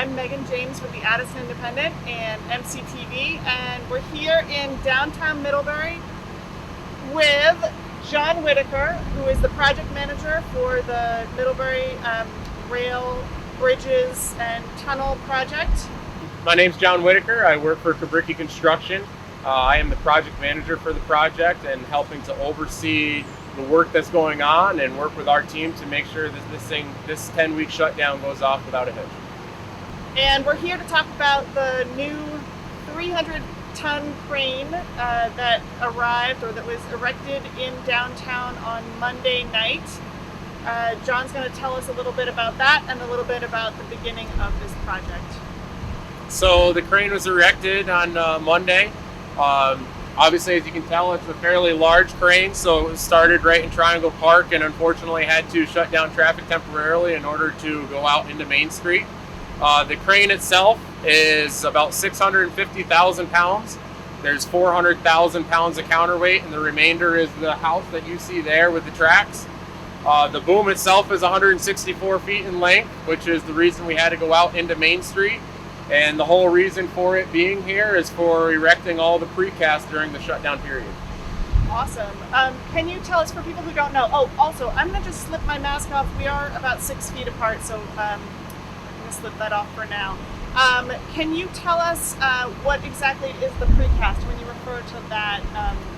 I'm Megan James with the Addison Independent and MCTV, and we're here in downtown Middlebury with John Whitaker, who is the project manager for the Middlebury Rail Bridges and Tunnel project. My name's John Whitaker. I work for Kabricki Construction. I am the project manager for the project and helping to oversee the work that's going on and work with our team to make sure that this 10-week shutdown goes off without a hitch. And we're here to talk about the new 300-ton crane that arrived, or that was erected in downtown on Monday night. John's going to tell us a little bit about that and a little bit about the beginning of this project. So the crane was erected on Monday. Obviously, as you can tell, it's a fairly large crane, so it started right in Triangle Park and unfortunately had to shut down traffic temporarily in order to go out into Main Street. The crane itself is about 650,000 pounds. There's 400,000 pounds of counterweight, and the remainder is the house that you see there with the tracks. The boom itself is 164 feet in length, which is the reason we had to go out into Main Street. And the whole reason for it being here is for erecting all the precast during the shutdown period. Awesome. Can you tell us, for people who don't know, also, I'm going to just slip my mask off. We are about 6 feet apart, so I'm going to slip that off for now. Can you tell us what exactly is the precast? When you refer to that,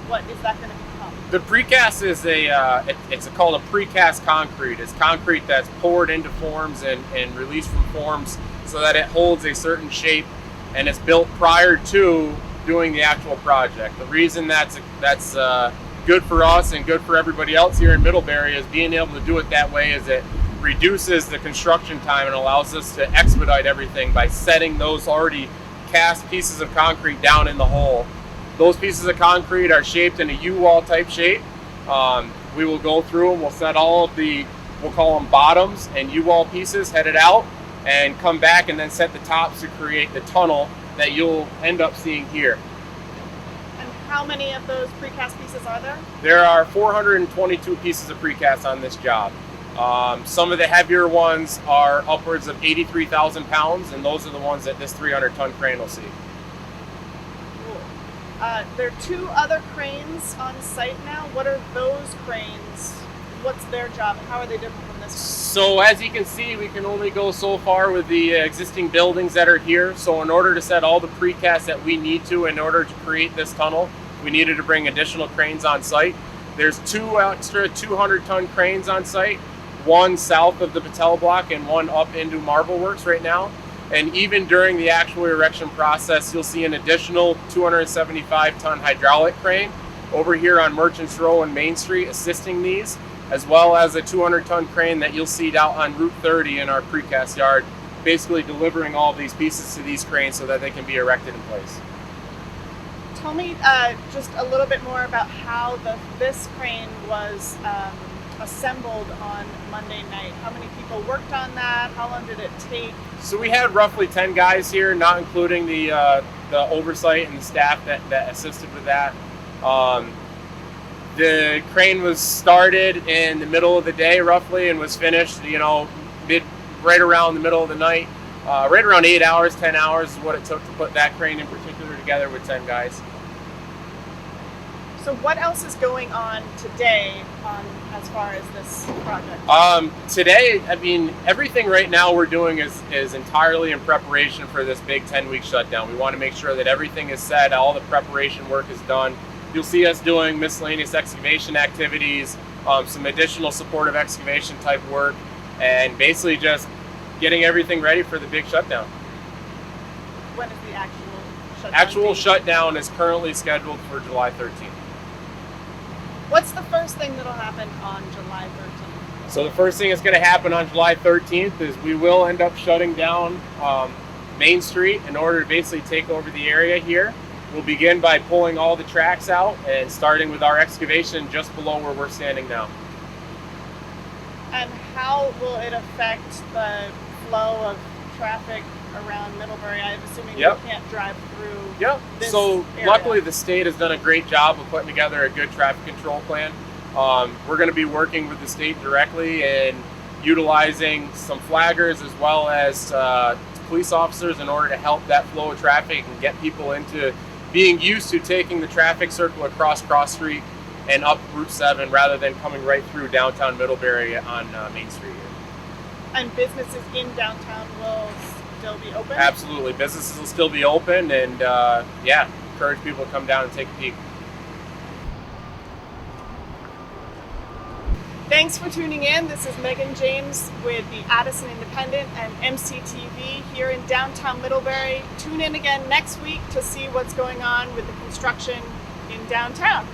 what is that going to become? The precast is it's called a precast concrete. It's concrete that's poured into forms and released from forms so that it holds a certain shape, and it's built prior to doing the actual project. The reason that's good for us and good for everybody else here in Middlebury is being able to do it that way is it reduces the construction time and allows us to expedite everything by setting those already cast pieces of concrete down in the hole. Those pieces of concrete are shaped in a U-wall type shape. We will go through and we'll set all of the, we'll call them bottoms and U-wall pieces headed out, and come back and then set the tops to create the tunnel that you'll end up seeing here. And how many of those precast pieces are there? There are 422 pieces of precast on this job. Some of the heavier ones are upwards of 83,000 pounds, and those are the ones that this 300-ton crane will see. Cool. There are two other cranes on site now. What are those cranes? What's their job? How are they different from this? So as you can see, we can only go so far with the existing buildings that are here. So in order to set all the precast that we need to in order to create this tunnel, we needed to bring additional cranes on site. There's two extra 200-ton cranes on site, one south of the Patel block and one up into Marble Works right now. And even during the actual erection process, you'll see an additional 275-ton hydraulic crane over here on Merchants Row and Main Street assisting these, as well as a 200-ton crane that you'll see out on Route 30 in our precast yard, basically delivering all these pieces to these cranes so that they can be erected in place. Tell me just a little bit more about how this crane was assembled on Monday night. How many people worked on that? How long did it take? So we had roughly 10 guys here, not including the oversight and the staff that assisted with that. The crane was started in the middle of the day roughly and was finished, right around the middle of the night. Right around 8 hours, 10 hours is what it took to put that crane in particular together with 10 guys. So what else is going on today as far as this project? Today, everything right now we're doing is entirely in preparation for this big 10-week shutdown. We want to make sure that everything is set, all the preparation work is done. You'll see us doing miscellaneous excavation activities, some additional supportive excavation type work, and basically just getting everything ready for the big shutdown. When is the actual shutdown? Actual shutdown is currently scheduled for July 13th. What's the first thing that'll happen on July 13th? So the first thing that's going to happen on July 13th is we will end up shutting down Main Street in order to basically take over the area here. We'll begin by pulling all the tracks out and starting with our excavation just below where we're standing now. And how will it affect the flow of traffic around Middlebury? I'm assuming you can't drive through. Yep. So area. Luckily the state has done a great job of putting together a good traffic control plan. We're going to be working with the state directly and utilizing some flaggers as well as police officers in order to help that flow of traffic and get people into being used to taking the traffic circle across Cross Street and up Route 7 rather than coming right through downtown Middlebury on Main Street here. And businesses in downtown will still be open? Absolutely. Businesses will still be open, and encourage people to come down and take a peek. Thanks for tuning in. This is Megan James with the Addison Independent and MCTV here in downtown Middlebury. Tune in again next week to see what's going on with the construction in downtown.